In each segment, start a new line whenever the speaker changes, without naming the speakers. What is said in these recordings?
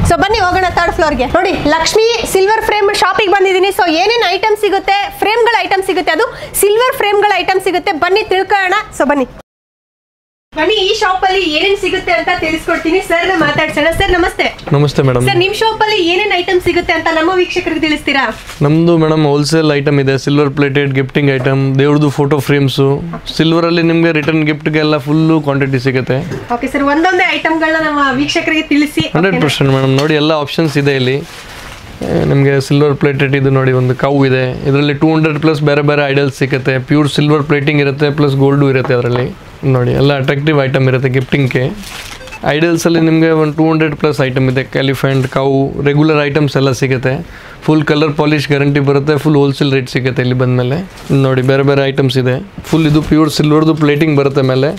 So ಬನ್ನಿ ಹೋಗೋಣ third ಫ್ಲೋರ್ಗೆ. ನೋಡಿ ಲಕ್ಷ್ಮಿ ಸಿಲ್ವರ್ ಫ್ರೇಮ್ ಶಾಪಿಗೆ ಬಂದಿದ್ದೀನಿ. ಸೊ ಏನೇನು ಐಟಮ್ ಸಿಗುತ್ತೆ, ಫ್ರೇಮ್ಗಳ ಐಟಮ್ ಸಿಗುತ್ತೆ, ಅದು ಸಿಲ್ವರ್ ಫ್ರೇಮ್ಗಳ ಐಟಮ್ ಸಿಗುತ್ತೆ. ಬನ್ನಿ ತಿಳ್ಕೊಳ್ಳೋಣ. ಸೊ ಬನ್ನಿ ಈ ಶಾಪ್ ಅಲ್ಲಿ ಏನೇನ್ ಸಿಗುತ್ತೆ ಅಂತ ತಿಳಿಸ್ಕೊಡ್ತೀನಿ. ಸರ್ ಮಾತಾಡ್ಸೋಣ. ಸರ್ ನಮಸ್ತೆ.
ನಮಸ್ತೆ ಮೇಡಮ್.
ಸರ್ ನಿಮ್ ಶಾಪ್ ಅಲ್ಲಿ ಏನೇನ್ ಐಟಮ್ ಸಿಗುತ್ತೆ ಅಂತ ನಮ್ಮ ವೀಕ್ಷಕರಿಗೆ ತಿಳಿಸ್ತೀರಾ?
ನಮ್ದು ಮೇಡಮ್ ಹೋಲ್ಸೇಲ್ ಐಟಮ್ ಇದೆ. ಸಿಲ್ವರ್ ಪ್ಲೇಟೆಡ್ ಗಿಫ್ಟಿಂಗ್ ಐಟಮ್, ದೇವ್ರದ್ದು ಫೋಟೋ ಫ್ರೇಮ್ಸ್, ಸಿಲ್ವರ್ ಅಲ್ಲಿ ನಿಮ್ಗೆ ರಿಟರ್ನ್ ಗಿಫ್ಟ್ಗೆ ಎಲ್ಲ ಫುಲ್ ಕ್ವಾಂಟಿಟಿ ಸಿಗುತ್ತೆ.
ಓಕೆ ಸರ್, ಒಂದೊಂದೇ ಐಟಮ್ಗಳನ್ನ ನಮ್ಮ ವೀಕ್ಷಕರಿಗೆ ತಿಳಿಸಿ.
100% ಮೇಡಮ್. ನೋಡಿ ಎಲ್ಲ ಆಪ್ಷನ್ಸ್ ಇದೆ ಇಲ್ಲಿ ನಿಮಗೆ. ಸಿಲ್ವರ್ ಪ್ಲೇಟೆಡ್ ಇದು ನೋಡಿ, ಒಂದು ಕೌ ಇದೆ. ಇದರಲ್ಲಿ 200+ ಬೇರೆ ಬೇರೆ ಐಡಲ್ಸ್ ಸಿಗುತ್ತೆ. ಪ್ಯೂರ್ ಸಿಲ್ವರ್ ಪ್ಲೇಟಿಂಗ್ ಇರುತ್ತೆ, ಪ್ಲಸ್ ಗೋಲ್ಡು ಇರುತ್ತೆ ಅದರಲ್ಲಿ. ನೋಡಿ ಎಲ್ಲ ಅಟ್ರಾಕ್ಟಿವ್ ಐಟಮ್ ಇರುತ್ತೆ ಗಿಫ್ಟಿಂಗ್ಗೆ. ಐಡಲ್ಸಲ್ಲಿ ನಿಮಗೆ ಒಂದು 200+ ಐಟಮ್ ಇದೆ. ಎಲಿಫೆಂಟ್, ಕೌ, ರೆಗ್ಯುಲರ್ ಐಟಮ್ಸ್ ಎಲ್ಲ ಸಿಗುತ್ತೆ. ಫುಲ್ ಕಲರ್ ಪಾಲಿಶ್ ಗ್ಯಾರಂಟಿ ಬರುತ್ತೆ. ಫುಲ್ ಹೋಲ್ಸೇಲ್ ರೇಟ್ ಸಿಗುತ್ತೆ ಇಲ್ಲಿ ಬಂದಮೇಲೆ. ನೋಡಿ ಬೇರೆ ಬೇರೆ ಐಟಮ್ಸ್ ಇದೆ. ಫುಲ್ ಇದು ಪ್ಯೂರ್ ಸಿಲ್ವರ್ದು ಪ್ಲೇಟಿಂಗ್ ಬರುತ್ತೆ. ಮೇಲೆ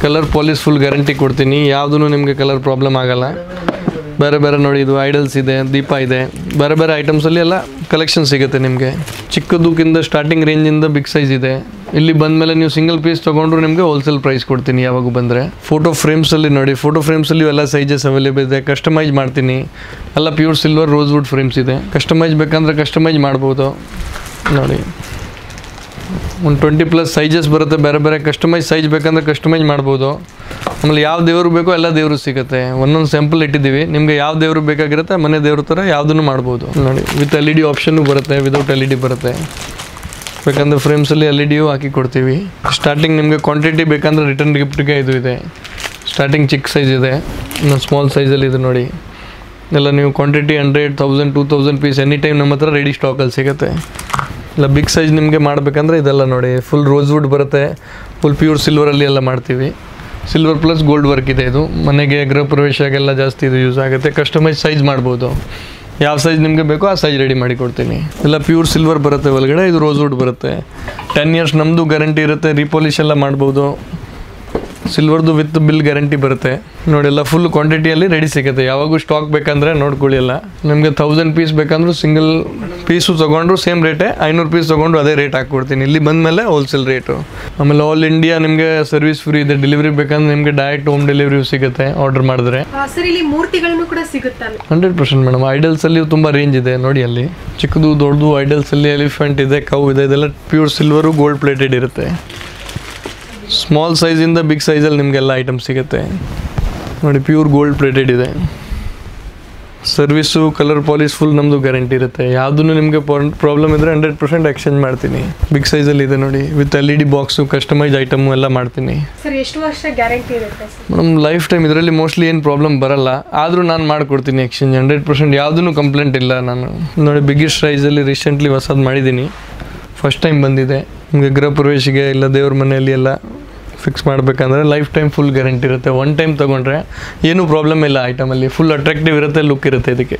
ಕಲರ್ ಪಾಲಿಶ್ ಫುಲ್ ಗ್ಯಾರಂಟಿ ಕೊಡ್ತೀನಿ. ಯಾವುದೂ ನಿಮಗೆ ಕಲರ್ ಪ್ರಾಬ್ಲಮ್ ಆಗಲ್ಲ. ಬೇರೆ ಬೇರೆ ನೋಡಿ, ಇದು ಐಡಲ್ಸ್ ಇದೆ, ದೀಪ ಇದೆ, ಬೇರೆ ಬೇರೆ ಐಟಮ್ಸಲ್ಲಿ ಎಲ್ಲ ಕಲೆಕ್ಷನ್ ಸಿಗುತ್ತೆ ನಿಮಗೆ. ಚಿಕ್ಕದಕ್ಕಿಂತ ಸ್ಟಾರ್ಟಿಂಗ್ ರೇಂಜಿಂದ ಬಿಗ್ ಸೈಜ್ ಇದೆ. ಇಲ್ಲಿ ಬಂದಮೇಲೆ ನೀವು ಸಿಂಗಲ್ ಪೀಸ್ ತೊಗೊಂಡ್ರು ನಿಮಗೆ ಹೋಲ್ಸೇಲ್ ಪ್ರೈಸ್ ಕೊಡ್ತೀನಿ ಯಾವಾಗ ಬಂದರೆ. ಫೋಟೋ ಫ್ರೇಮ್ಸಲ್ಲಿ ನೋಡಿ, ಫೋಟೋ ಫ್ರೇಮ್ಸಲ್ಲಿ ಎಲ್ಲ ಸೈಜಸ್ ಅವೈಲೇಬಲ್ ಇದೆ. ಕಸ್ಟಮೈಸ್ ಮಾಡ್ತೀನಿ. ಎಲ್ಲ ಪ್ಯೂರ್ ಸಿಲ್ವರ್ ರೋಸ್ವುಡ್ ಫ್ರೇಮ್ಸ್ ಇದೆ. ಕಸ್ಟಮೈಸ್ ಬೇಕಂದ್ರೆ ಕಸ್ಟಮೈಸ್ ಮಾಡ್ಬೋದು. ನೋಡಿ ಒಂದು 20+ ಸೈಜಸ್ ಬರುತ್ತೆ. ಬೇರೆ ಬೇರೆ ಕಸ್ಟಮೈಸ್ ಸೈಜ್ ಬೇಕಂದ್ರೆ ಕಸ್ಟಮೈಸ್ ಮಾಡ್ಬೋದು. ಆಮೇಲೆ ಯಾವ ದೇವರು ಬೇಕೋ ಎಲ್ಲ ದೇವರು ಸಿಗುತ್ತೆ. ಒಂದೊಂದು ಸ್ಯಾಂಪಲ್ ಇಟ್ಟಿದ್ದೀವಿ. ನಿಮಗೆ ಯಾವ ದೇವರು ಬೇಕಾಗಿರುತ್ತೆ ಮನೆ ದೇವ್ರ ಥರ ಯಾವುದನ್ನು ಮಾಡ್ಬೋದು. ನೋಡಿ ವಿತ್ LED ಆಪ್ಷನ್ನು ಬರುತ್ತೆ, ವಿದೌಟ್ LED ಬರುತ್ತೆ. ಬೇಕಂದ್ರೆ ಫ್ರೇಮ್ಸಲ್ಲಿ LED ಹಾಕಿ ಕೊಡ್ತೀವಿ. ಸ್ಟಾರ್ಟಿಂಗ್ ನಿಮಗೆ ಕ್ವಾಂಟಿಟಿ ಬೇಕಂದ್ರೆ ರಿಟರ್ನ್ ಗಿಫ್ಟ್ಗೆ ಇದು ಇದೆ. ಸ್ಟಾರ್ಟಿಂಗ್ ಚಿಕ್ಕ ಸೈಜ್ ಇದೆ, ಇನ್ನು ಸ್ಮಾಲ್ ಸೈಜಲ್ಲಿ ಇದು ನೋಡಿ. ಎಲ್ಲ ನೀವು ಕ್ವಾಂಟಿಟಿ 100, 1000, 2000 ಪೀಸ್ ಎನಿ ಟೈಮ್ ನಮ್ಮ ಹತ್ರ ರೆಡಿ ಸ್ಟಾಕಲ್ಲಿ ಸಿಗುತ್ತೆ. ಇಲ್ಲ ಬಿಗ್ ಸೈಜ್ ನಿಮಗೆ ಮಾಡಬೇಕಂದ್ರೆ ಇದೆಲ್ಲ ನೋಡಿ, ಫುಲ್ ರೋಸ್ವುಡ್ ಬರುತ್ತೆ. ಫುಲ್ ಪ್ಯೂರ್ ಸಿಲ್ವರಲ್ಲಿ ಎಲ್ಲ ಮಾಡ್ತೀವಿ. ಸಿಲ್ವರ್ ಪ್ಲಸ್ ಗೋಲ್ಡ್ ವರ್ಕ್ ಇದೆ. ಇದು ಮನೆಗೆ ಗೃಹ ಪ್ರವೇಶಕ್ಕೆಲ್ಲ ಜಾಸ್ತಿ ಇದು ಯೂಸ್ ಆಗುತ್ತೆ. ಕಸ್ಟಮೈಸ್ ಸೈಜ್ ಮಾಡ್ಬೋದು. ಯಾವ ಸೈಜ್ ನಿಮಗೆ ಬೇಕೋ ಆ ಸೈಜ್ ರೆಡಿ ಮಾಡಿ ಕೊಡ್ತೀನಿ. ಎಲ್ಲ ಪ್ಯೂರ್ ಸಿಲ್ವರ್ ಬರುತ್ತೆ ಒಳಗಡೆ. ಇದು ರೋಸ್ವುಡ್ ಬರುತ್ತೆ. 10 ಇಯರ್ಸ್ ನಮ್ಮದು ಗ್ಯಾರಂಟಿ ಇರುತ್ತೆ. ರೀಪಾಲಿಶ್ ಎಲ್ಲ ಮಾಡ್ಬೋದು. ಸಿಲ್ವರ್ದು ವಿತ್ ಬಿಲ್ ಗ್ಯಾರಂಟಿ ಬರುತ್ತೆ. ನೋಡಿ ಎಲ್ಲ ಫುಲ್ ಕ್ವಾಂಟಿಟಿಯಲ್ಲಿ ರೆಡಿ ಸಿಗುತ್ತೆ. ಯಾವಾಗೂ ಸ್ಟಾಕ್ ಬೇಕಂದರೆ ನೋಡ್ಕೊಳ್ಳಿ. ಎಲ್ಲ ನಿಮಗೆ 1000 ಪೀಸ್ ಬೇಕಂದ್ರೂ ಸಿಂಗಲ್ ಪೀಸು ತೊಗೊಂಡ್ರು ಸೇಮ್ ರೇಟೇ. 500 ಪೀಸ್ ತೊಗೊಂಡ್ರು ಅದೇ ರೇಟ್ ಹಾಕ್ಕೊಡ್ತೀನಿ. ಇಲ್ಲಿ ಬಂದಮೇಲೆ ಹೋಲ್ಸೇಲ್ ರೇಟು. ಆಮೇಲೆ ಆಲ್ ಇಂಡಿಯಾ ನಿಮಗೆ ಸರ್ವಿಸ್ ಫ್ರೀ ಇದೆ. ಡೆಲಿವರಿ ಬೇಕಂದ್ರೆ ನಿಮಗೆ ಡೈರೆಕ್ಟ್ ಹೋಮ್ ಡೆಲಿವರಿ ಸಿಗುತ್ತೆ ಆರ್ಡರ್ ಮಾಡಿದ್ರೆ.
ಸರ್ ಇಲ್ಲಿ ಮೂರ್ತಿಗಳನ್ನು ಕೂಡ ಸಿಗುತ್ತಲ್ಲ?
100% ಮೇಡಮ್. ಐಡಲ್ಸಲ್ಲಿ ತುಂಬ ರೇಂಜ್ ಇದೆ ನೋಡಿ. ಅಲ್ಲಿ ಚಿಕ್ಕದು ದೊಡ್ಡದು ಐಡಲ್ಸಲ್ಲಿ ಎಲಿಫೆಂಟ್ ಇದೆ, ಕೌ ಇದೆ. ಇದೆಲ್ಲ ಪ್ಯೂರ್ ಸಿಲ್ವರು ಗೋಲ್ಡ್ ಪ್ಲೇಟೆಡ್ ಇರುತ್ತೆ. ಸ್ಮಾಲ್ ಸೈಜಿಂದ ಬಿಗ್ ಸೈಜಲ್ಲಿ ನಿಮಗೆಲ್ಲ ಐಟಮ್ ಸಿಗುತ್ತೆ. ನೋಡಿ ಪ್ಯೂರ್ ಗೋಲ್ಡ್ ಪ್ಲೇಟೆಡ್ ಇದೆ. ಸರ್ವಿಸು, ಕಲರ್ ಪಾಲಿಶ್ ಫುಲ್ ನಮ್ಮದು ಗ್ಯಾರಂಟಿ ಇರುತ್ತೆ. ಯಾವುದೂ ನಿಮಗೆ ಪ್ರಾಬ್ಲಮ್ ಇದ್ದರೆ 100% ಎಕ್ಸ್ಚೇಂಜ್ ಮಾಡ್ತೀನಿ. ಬಿಗ್ ಸೈಜಲ್ಲಿ ಇದೆ ನೋಡಿ, with LED box, customise item ಎಲ್ಲ ಮಾಡ್ತೀನಿ.
ಸರ್ ಎಷ್ಟು ವರ್ಷ ಗ್ಯಾರಂಟಿ ಇರುತ್ತೆ?
Madam life time. ಇದರಲ್ಲಿ ಮೋಸ್ಟ್ಲಿ ಏನು ಪ್ರಾಬ್ಲಮ್ ಬರಲ್ಲ. ಆದರೂ ನಾನು ಮಾಡಿಕೊಡ್ತೀನಿ ಎಕ್ಸ್ಚೇಂಜ್. 100% ಯಾವುದೂ ಕಂಪ್ಲೇಂಟ್ ಇಲ್ಲ. ನಾನು ನೋಡಿ ಬಿಗ್ಗೆಸ್ಟ್ ಪ್ರೈಸಲ್ಲಿ ರೀಸೆಂಟ್ಲಿ ಹೊಸದು ಮಾಡಿದ್ದೀನಿ. ಫಸ್ಟ್ ಟೈಮ್ ಬಂದಿದೆ. ನಿಮಗೆ ಗೃಹ ಪ್ರವೇಶಿಗೆ ಇಲ್ಲ ದೇವ್ರ ಮನೆಯಲ್ಲಿ ಎಲ್ಲ ಫಿಕ್ಸ್ ಮಾಡಬೇಕಂದ್ರೆ ಲೈಫ್ ಟೈಮ್ ಫುಲ್ ಗ್ಯಾರಂಟಿ ಇರುತ್ತೆ. ಒನ್ ಟೈಮ್ ತೊಗೊಂಡ್ರೆ ಏನೂ ಪ್ರಾಬ್ಲಮ್ ಇಲ್ಲ. ಐಟಮಲ್ಲಿ ಫುಲ್ ಅಟ್ರಾಕ್ಟಿವ್ ಇರುತ್ತೆ, ಲುಕ್ ಇರುತ್ತೆ ಇದಕ್ಕೆ.